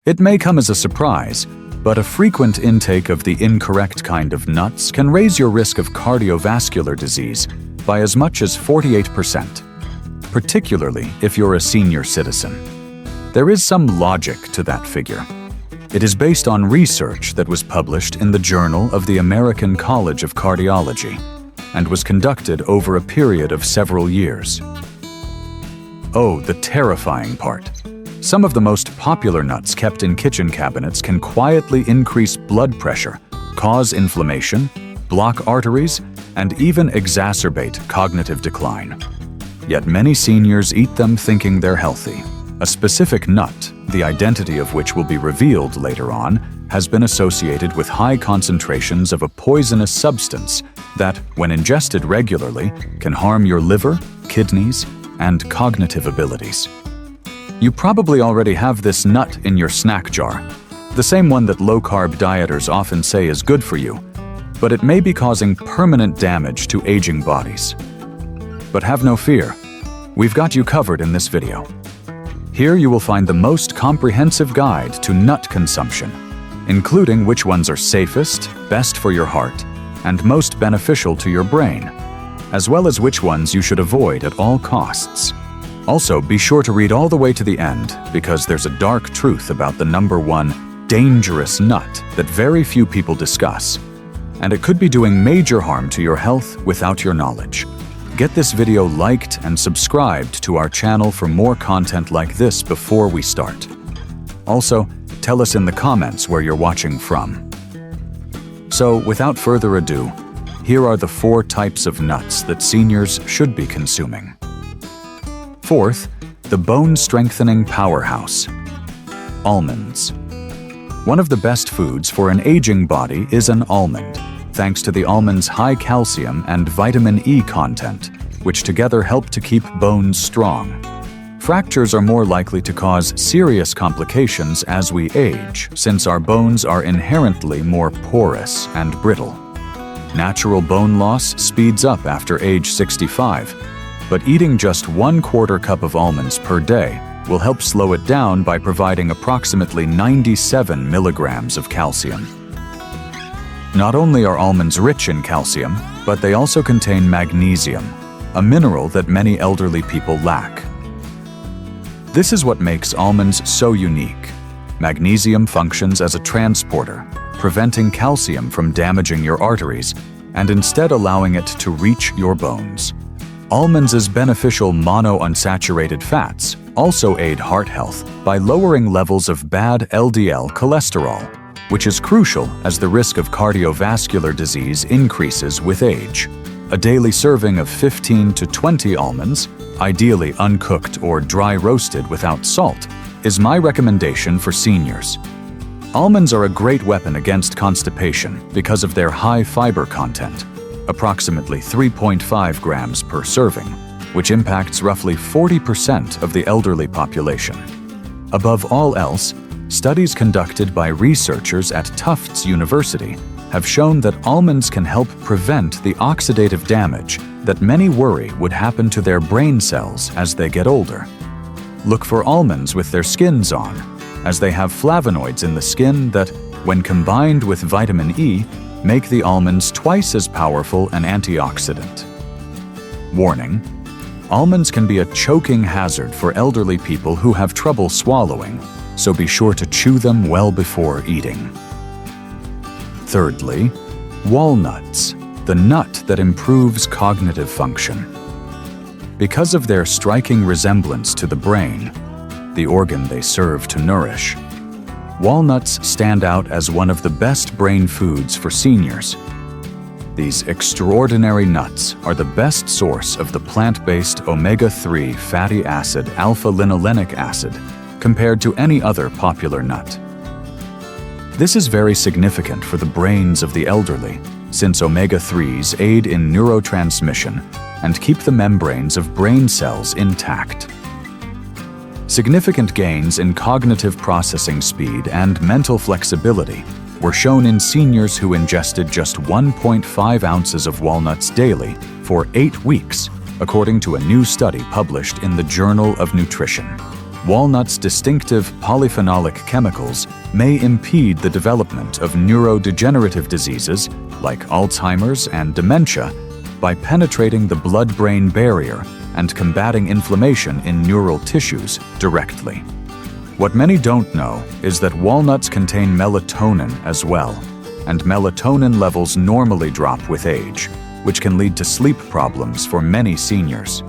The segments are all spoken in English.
It may come as a surprise, but a frequent intake of the incorrect kind of nuts can raise your risk of cardiovascular disease by as much as 48%, particularly if you're a senior citizen. There is some logic to that figure. It is based on research that was published in the Journal of the American College of Cardiology and was conducted over a period of several years. Oh, the terrifying part. Some of the most popular nuts kept in kitchen cabinets can quietly increase blood pressure, cause inflammation, block arteries, and even exacerbate cognitive decline. Yet many seniors eat them thinking they're healthy. A specific nut, the identity of which will be revealed later on, has been associated with high concentrations of a poisonous substance that, when ingested regularly, can harm your liver, kidneys, and cognitive abilities. You probably already have this nut in your snack jar, the same one that low-carb dieters often say is good for you, but it may be causing permanent damage to aging bodies. But have no fear, we've got you covered in this video. Here you will find the most comprehensive guide to nut consumption, including which ones are safest, best for your heart, and most beneficial to your brain, as well as which ones you should avoid at all costs. Also, be sure to read all the way to the end, because there's a dark truth about the number one dangerous nut that very few people discuss, and it could be doing major harm to your health without your knowledge. Get this video liked and subscribed to our channel for more content like this before we start. Also, tell us in the comments where you're watching from. So, without further ado, here are the 4 types of nuts that seniors should be consuming. Fourth, the bone-strengthening powerhouse, almonds. One of the best foods for an aging body is an almond, thanks to the almond's high calcium and vitamin E content, which together help to keep bones strong. Fractures are more likely to cause serious complications as we age, since our bones are inherently more porous and brittle. Natural bone loss speeds up after age 65, but eating just 1/4 cup of almonds per day will help slow it down by providing approximately 97 milligrams of calcium. Not only are almonds rich in calcium, but they also contain magnesium, a mineral that many elderly people lack. This is what makes almonds so unique. Magnesium functions as a transporter, preventing calcium from damaging your arteries and instead allowing it to reach your bones. Almonds' beneficial monounsaturated fats also aid heart health by lowering levels of bad LDL cholesterol, which is crucial as the risk of cardiovascular disease increases with age. A daily serving of 15 to 20 almonds, ideally uncooked or dry roasted without salt, is my recommendation for seniors. Almonds are a great weapon against constipation because of their high fiber content, approximately 3.5 grams per serving, which impacts roughly 40% of the elderly population. Above all else, studies conducted by researchers at Tufts University have shown that almonds can help prevent the oxidative damage that many worry would happen to their brain cells as they get older. Look for almonds with their skins on, as they have flavonoids in the skin that, when combined with vitamin E, make the almonds twice as powerful an antioxidant. Warning: almonds can be a choking hazard for elderly people who have trouble swallowing, so be sure to chew them well before eating. Thirdly, walnuts, the nut that improves cognitive function. Because of their striking resemblance to the brain, the organ they serve to nourish, walnuts stand out as one of the best brain foods for seniors. These extraordinary nuts are the best source of the plant-based omega-3 fatty acid alpha-linolenic acid compared to any other popular nut. This is very significant for the brains of the elderly, since omega-3s aid in neurotransmission and keep the membranes of brain cells intact. Significant gains in cognitive processing speed and mental flexibility were shown in seniors who ingested just 1.5 ounces of walnuts daily for 8 weeks, according to a new study published in the Journal of Nutrition. walnuts' distinctive polyphenolic chemicals may impede the development of neurodegenerative diseases like Alzheimer's and dementia by penetrating the blood-brain barrier and combating inflammation in neural tissues directly. What many don't know is that walnuts contain melatonin as well, and melatonin levels normally drop with age, which can lead to sleep problems for many seniors.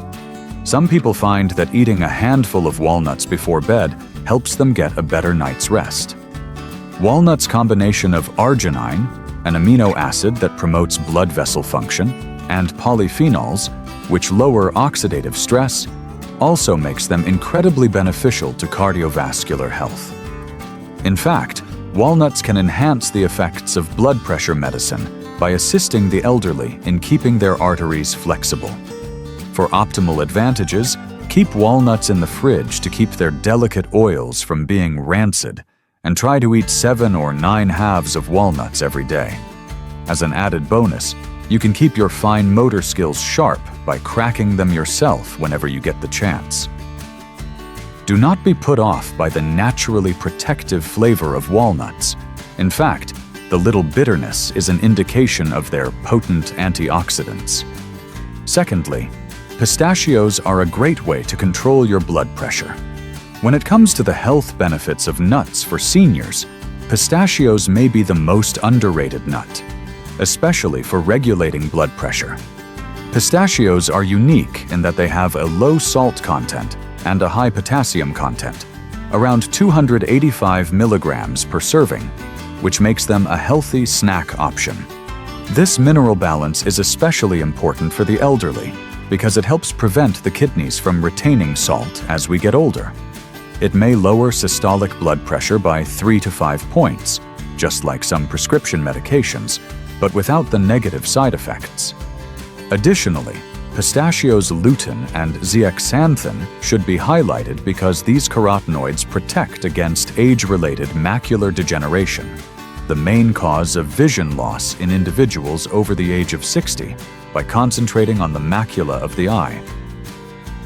Some people find that eating a handful of walnuts before bed helps them get a better night's rest. Walnuts' combination of arginine, an amino acid that promotes blood vessel function, and polyphenols, which lower oxidative stress, also makes them incredibly beneficial to cardiovascular health. In fact, walnuts can enhance the effects of blood pressure medicine by assisting the elderly in keeping their arteries flexible. For optimal advantages, keep walnuts in the fridge to keep their delicate oils from being rancid, and try to eat 7 or 9 halves of walnuts every day. As an added bonus, you can keep your fine motor skills sharp by cracking them yourself whenever you get the chance. Do not be put off by the naturally protective flavor of walnuts. In fact, the little bitterness is an indication of their potent antioxidants. Secondly, pistachios are a great way to control your blood pressure. When it comes to the health benefits of nuts for seniors, pistachios may be the most underrated nut, especially for regulating blood pressure. Pistachios are unique in that they have a low salt content and a high potassium content, around 285 milligrams per serving, which makes them a healthy snack option. This mineral balance is especially important for the elderly because it helps prevent the kidneys from retaining salt as we get older. It may lower systolic blood pressure by 3 to 5 points, just like some prescription medications, but without the negative side effects. Additionally, pistachios' lutein and zeaxanthin should be highlighted because these carotenoids protect against age-related macular degeneration, the main cause of vision loss in individuals over the age of 60, by concentrating on the macula of the eye.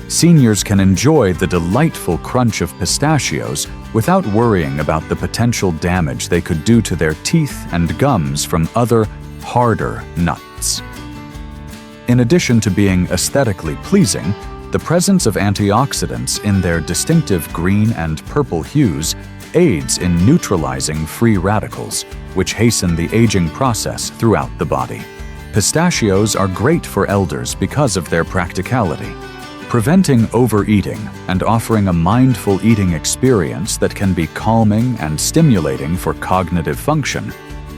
Seniors can enjoy the delightful crunch of pistachios without worrying about the potential damage they could do to their teeth and gums from other, harder nuts. In addition to being aesthetically pleasing, the presence of antioxidants in their distinctive green and purple hues aids in neutralizing free radicals, which hasten the aging process throughout the body. Pistachios are great for elders because of their practicality, preventing overeating and offering a mindful eating experience that can be calming and stimulating for cognitive function.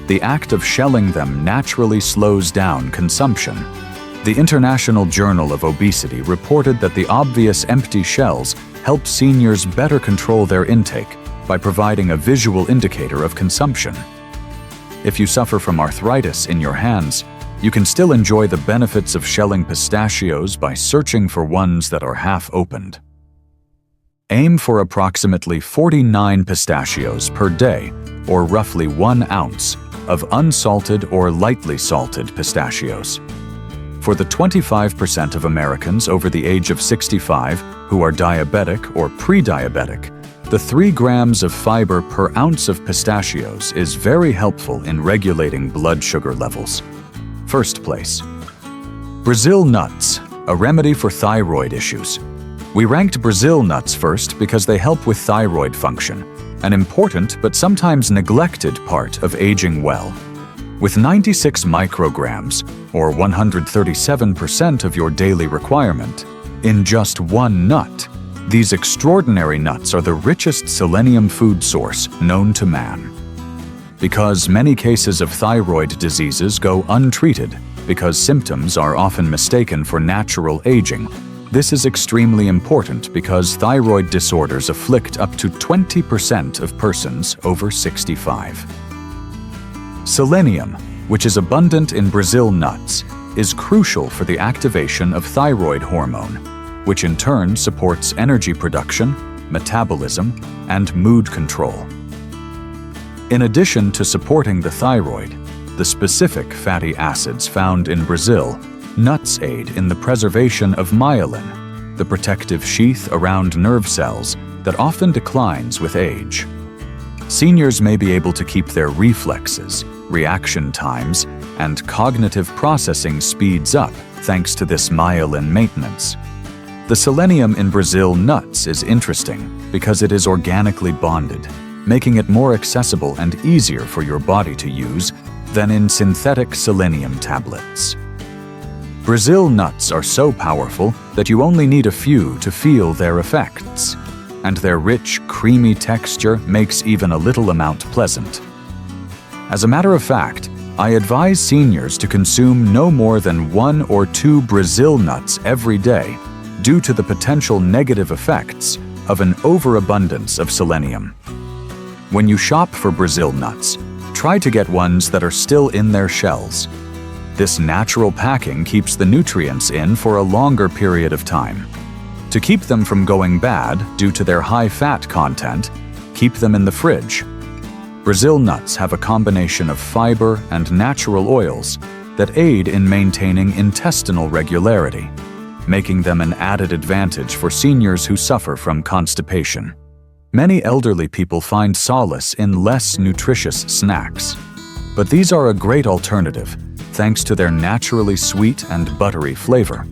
The act of shelling them naturally slows down consumption. The International Journal of Obesity reported that the obvious empty shells help seniors better control their intake by providing a visual indicator of consumption. If you suffer from arthritis in your hands, you can still enjoy the benefits of shelling pistachios by searching for ones that are half opened. Aim for approximately 49 pistachios per day, or roughly 1 ounce, of unsalted or lightly salted pistachios. For the 25% of Americans over the age of 65 who are diabetic or pre-diabetic, the 3 grams of fiber per ounce of pistachios is very helpful in regulating blood sugar levels. First place. Brazil nuts, a remedy for thyroid issues. We ranked Brazil nuts first because they help with thyroid function, an important but sometimes neglected part of aging well. With 96 micrograms, or 137% of your daily requirement, in just 1 nut, these extraordinary nuts are the richest selenium food source known to man. Because many cases of thyroid diseases go untreated because symptoms are often mistaken for natural aging, this is extremely important because thyroid disorders afflict up to 20% of persons over 65. Selenium, which is abundant in Brazil nuts, is crucial for the activation of thyroid hormone, which in turn supports energy production, metabolism, and mood control. In addition to supporting the thyroid, the specific fatty acids found in Brazil, nuts aid in the preservation of myelin, the protective sheath around nerve cells that often declines with age. Seniors may be able to keep their reflexes, reaction times, and cognitive processing speeds up thanks to this myelin maintenance. The selenium in Brazil nuts is interesting because it is organically bonded, making it more accessible and easier for your body to use than in synthetic selenium tablets. Brazil nuts are so powerful that you only need a few to feel their effects, and their rich, creamy texture makes even a little amount pleasant. As a matter of fact, I advise seniors to consume no more than 1 or 2 Brazil nuts every day due to the potential negative effects of an overabundance of selenium. When you shop for Brazil nuts, try to get ones that are still in their shells. This natural packing keeps the nutrients in for a longer period of time. To keep them from going bad due to their high fat content, keep them in the fridge. Brazil nuts have a combination of fiber and natural oils that aid in maintaining intestinal regularity, making them an added advantage for seniors who suffer from constipation. Many elderly people find solace in less nutritious snacks, but these are a great alternative thanks to their naturally sweet and buttery flavor.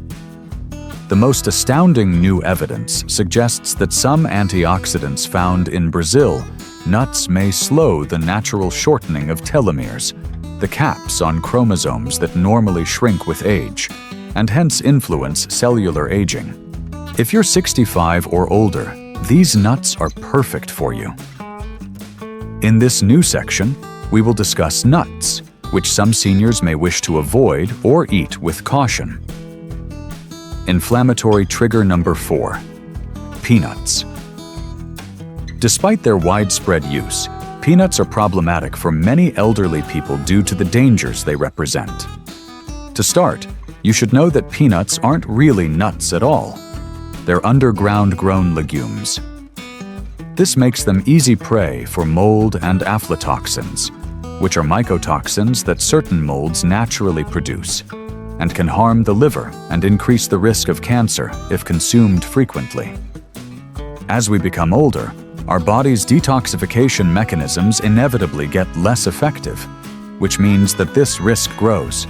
The most astounding new evidence suggests that some antioxidants found in Brazil nuts may slow the natural shortening of telomeres, the caps on chromosomes that normally shrink with age, and hence influence cellular aging. If you're 65 or older, these nuts are perfect for you. In this new section, we will discuss nuts, which some seniors may wish to avoid or eat with caution. Inflammatory trigger number 4: peanuts. Despite their widespread use, peanuts are problematic for many elderly people due to the dangers they represent. To start, you should know that peanuts aren't really nuts at all. They're underground-grown legumes. This makes them easy prey for mold and aflatoxins, which are mycotoxins that certain molds naturally produce, and can harm the liver and increase the risk of cancer if consumed frequently. As we become older, our body's detoxification mechanisms inevitably get less effective, which means that this risk grows.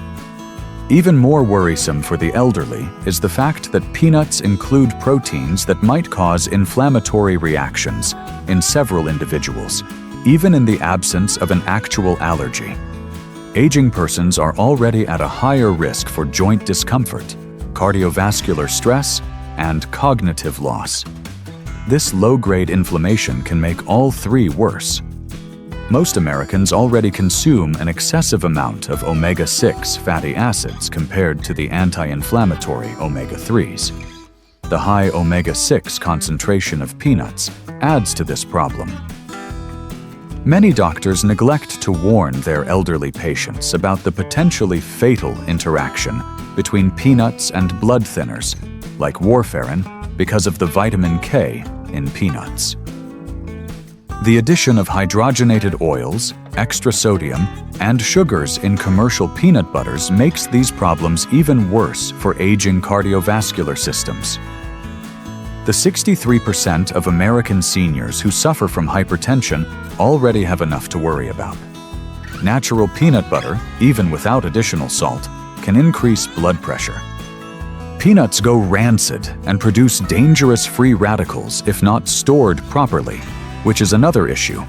Even more worrisome for the elderly is the fact that peanuts include proteins that might cause inflammatory reactions in several individuals, even in the absence of an actual allergy. Aging persons are already at a higher risk for joint discomfort, cardiovascular stress, and cognitive loss. This low-grade inflammation can make all three worse. Most Americans already consume an excessive amount of omega-6 fatty acids compared to the anti-inflammatory omega-3s. The high omega-6 concentration of peanuts adds to this problem. Many doctors neglect to warn their elderly patients about the potentially fatal interaction between peanuts and blood thinners, like warfarin, because of the vitamin K in peanuts. The addition of hydrogenated oils, extra sodium, and sugars in commercial peanut butters makes these problems even worse for aging cardiovascular systems. The 63% of American seniors who suffer from hypertension already have enough to worry about. Natural peanut butter, even without additional salt, can increase blood pressure. Peanuts go rancid and produce dangerous free radicals if not stored properly, which is another issue.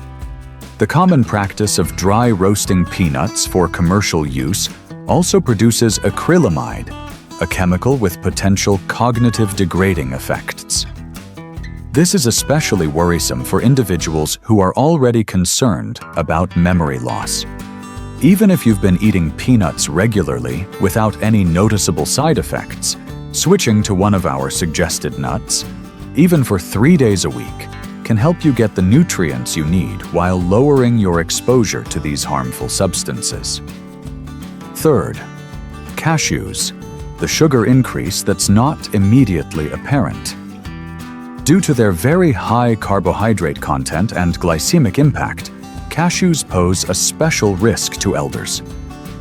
The common practice of dry roasting peanuts for commercial use also produces acrylamide, a chemical with potential cognitive degrading effects. This is especially worrisome for individuals who are already concerned about memory loss. Even if you've been eating peanuts regularly without any noticeable side effects, switching to one of our suggested nuts, even for 3 days a week, can help you get the nutrients you need while lowering your exposure to these harmful substances. Third, cashews, the sugar increase that's not immediately apparent. Due to their very high carbohydrate content and glycemic impact, cashews pose a special risk to elders.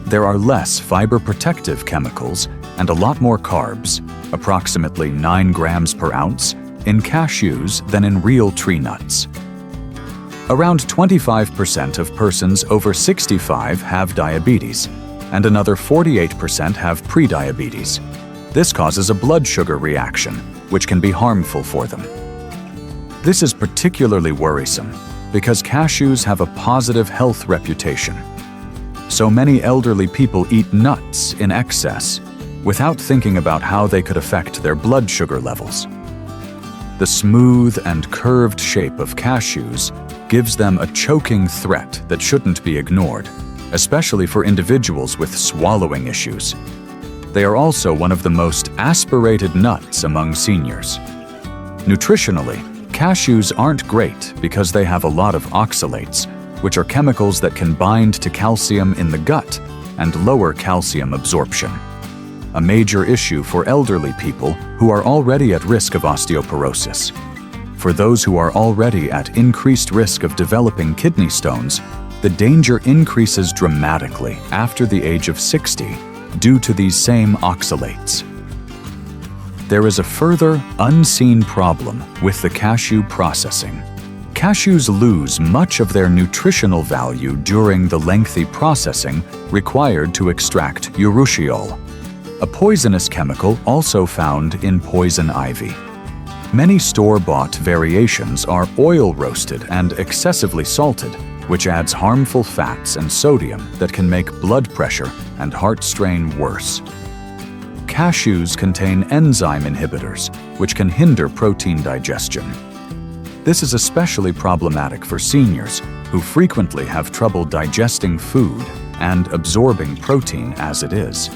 There are less fiber-protective chemicals and a lot more carbs, approximately 9 grams per ounce, in cashews than in real tree nuts. Around 25% of persons over 65 have diabetes, and another 48% have prediabetes. This causes a blood sugar reaction, which can be harmful for them. This is particularly worrisome because cashews have a positive health reputation. So many elderly people eat nuts in excess without thinking about how they could affect their blood sugar levels. The smooth and curved shape of cashews gives them a choking threat that shouldn't be ignored, especially for individuals with swallowing issues. They are also one of the most aspirated nuts among seniors. Nutritionally, cashews aren't great because they have a lot of oxalates, which are chemicals that can bind to calcium in the gut and lower calcium absorption. A major issue for elderly people who are already at risk of osteoporosis. For those who are already at increased risk of developing kidney stones, the danger increases dramatically after the age of 60 due to these same oxalates. There is a further, unseen problem with the cashew processing. Cashews lose much of their nutritional value during the lengthy processing required to extract urushiol, a poisonous chemical also found in poison ivy. Many store-bought variations are oil-roasted and excessively salted, which adds harmful fats and sodium that can make blood pressure and heart strain worse. Cashews contain enzyme inhibitors, which can hinder protein digestion. This is especially problematic for seniors who frequently have trouble digesting food and absorbing protein as it is.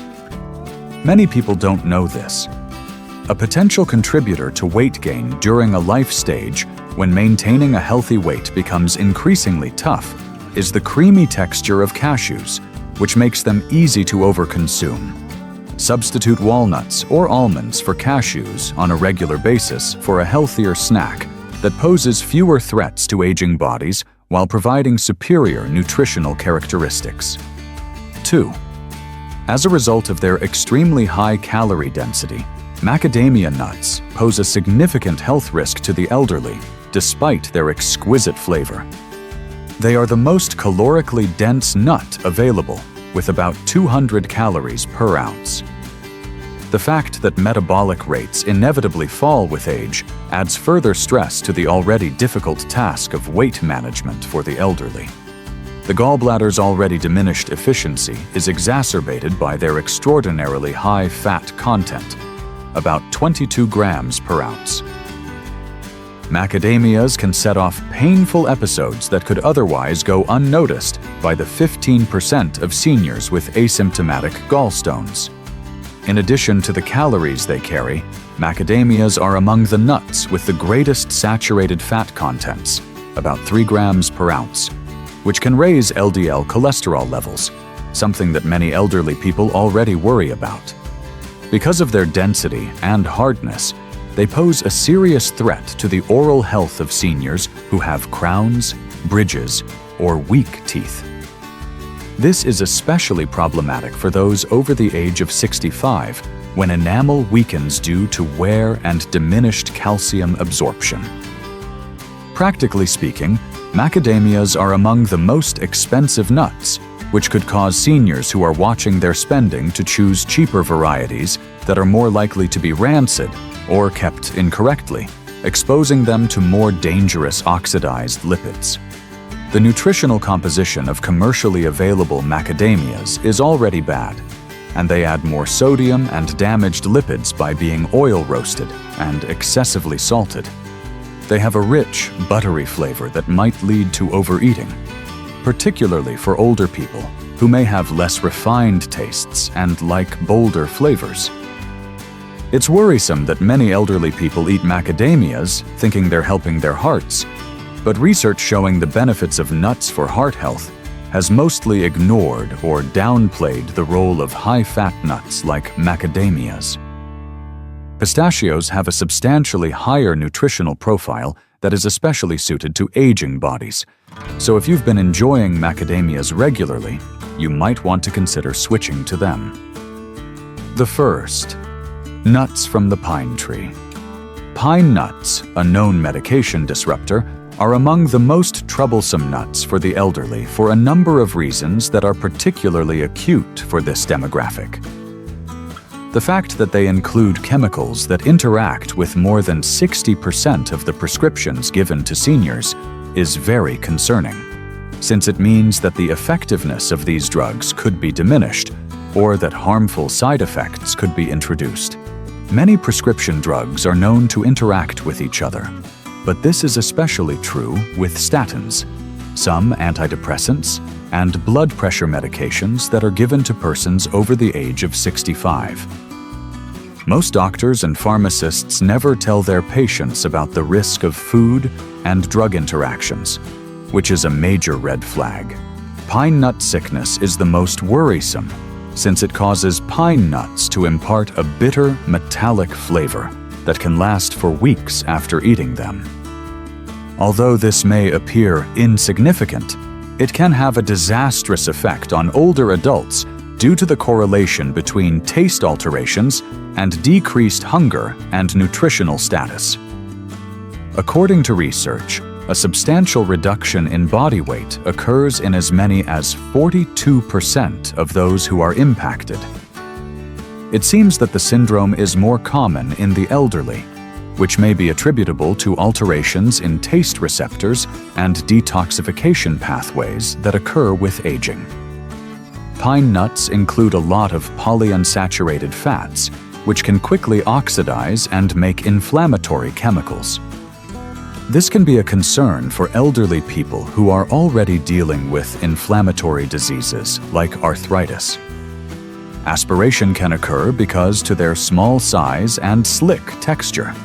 Many people don't know this. A potential contributor to weight gain during a life stage when maintaining a healthy weight becomes increasingly tough is the creamy texture of cashews, which makes them easy to overconsume. Substitute walnuts or almonds for cashews on a regular basis for a healthier snack that poses fewer threats to aging bodies while providing superior nutritional characteristics. 2. As a result of their extremely high calorie density, macadamia nuts pose a significant health risk to the elderly, despite their exquisite flavor. They are the most calorically dense nut available, with about 200 calories per ounce. The fact that metabolic rates inevitably fall with age adds further stress to the already difficult task of weight management for the elderly. The gallbladder's already diminished efficiency is exacerbated by their extraordinarily high fat content, about 22 grams per ounce. Macadamias can set off painful episodes that could otherwise go unnoticed by the 15% of seniors with asymptomatic gallstones. In addition to the calories they carry, macadamias are among the nuts with the greatest saturated fat contents, about 3 grams per ounce, which can raise LDL cholesterol levels, something that many elderly people already worry about. Because of their density and hardness, they pose a serious threat to the oral health of seniors who have crowns, bridges, or weak teeth. This is especially problematic for those over the age of 65, when enamel weakens due to wear and diminished calcium absorption. Practically speaking, macadamias are among the most expensive nuts, which could cause seniors who are watching their spending to choose cheaper varieties that are more likely to be rancid or kept incorrectly, exposing them to more dangerous oxidized lipids. The nutritional composition of commercially available macadamias is already bad, and they add more sodium and damaged lipids by being oil roasted and excessively salted. They have a rich, buttery flavor that might lead to overeating, particularly for older people who may have less refined tastes and like bolder flavors. It's worrisome that many elderly people eat macadamias thinking they're helping their hearts, but research showing the benefits of nuts for heart health has mostly ignored or downplayed the role of high-fat nuts like macadamias. Pistachios have a substantially higher nutritional profile that is especially suited to aging bodies. So if you've been enjoying macadamias regularly, you might want to consider switching to them. The first, nuts from the pine tree. Pine nuts, a known medication disruptor, are among the most troublesome nuts for the elderly for a number of reasons that are particularly acute for this demographic. The fact that they include chemicals that interact with more than 60% of the prescriptions given to seniors is very concerning, since it means that the effectiveness of these drugs could be diminished or that harmful side effects could be introduced. Many prescription drugs are known to interact with each other, but this is especially true with statins, some antidepressants, and blood pressure medications that are given to persons over the age of 65. Most doctors and pharmacists never tell their patients about the risk of food and drug interactions, which is a major red flag. Pine nut sickness is the most worrisome, since it causes pine nuts to impart a bitter, metallic flavor that can last for weeks after eating them. Although this may appear insignificant, it can have a disastrous effect on older adults due to the correlation between taste alterations and decreased hunger and nutritional status. According to research, a substantial reduction in body weight occurs in as many as 42% of those who are impacted. It seems that the syndrome is more common in the elderly, which may be attributable to alterations in taste receptors and detoxification pathways that occur with aging. Pine nuts include a lot of polyunsaturated fats, which can quickly oxidize and make inflammatory chemicals. This can be a concern for elderly people who are already dealing with inflammatory diseases like arthritis. Aspiration can occur because to their small size and slick texture.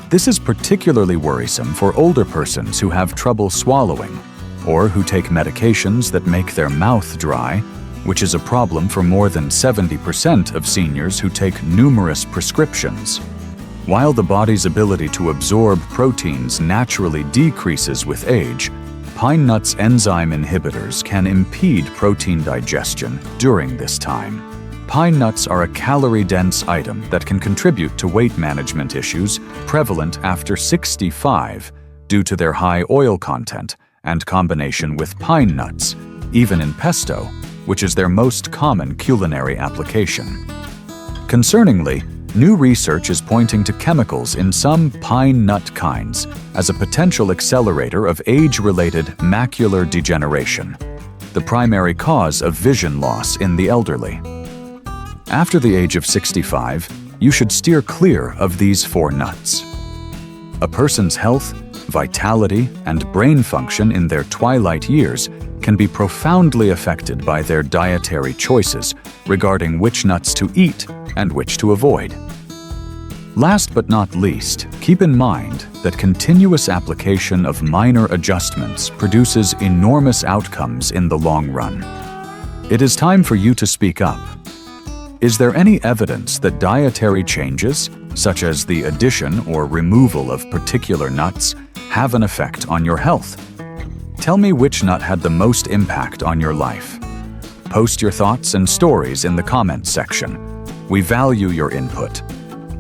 This is particularly worrisome for older persons who have trouble swallowing or who take medications that make their mouth dry, which is a problem for more than 70% of seniors who take numerous prescriptions. While the body's ability to absorb proteins naturally decreases with age, pine nuts enzyme inhibitors can impede protein digestion during this time. Pine nuts are a calorie-dense item that can contribute to weight management issues prevalent after 65 due to their high oil content and combination with pine nuts, even in pesto, which is their most common culinary application. Concerningly, new research is pointing to chemicals in some pine nut kinds as a potential accelerator of age-related macular degeneration, the primary cause of vision loss in the elderly. After the age of 65, you should steer clear of these 4 nuts. A person's health, vitality, and brain function in their twilight years can be profoundly affected by their dietary choices regarding which nuts to eat and which to avoid. Last but not least, keep in mind that continuous application of minor adjustments produces enormous outcomes in the long run. It is time for you to speak up. Is there any evidence that dietary changes, such as the addition or removal of particular nuts, have an effect on your health? Tell me which nut had the most impact on your life. Post your thoughts and stories in the comments section. We value your input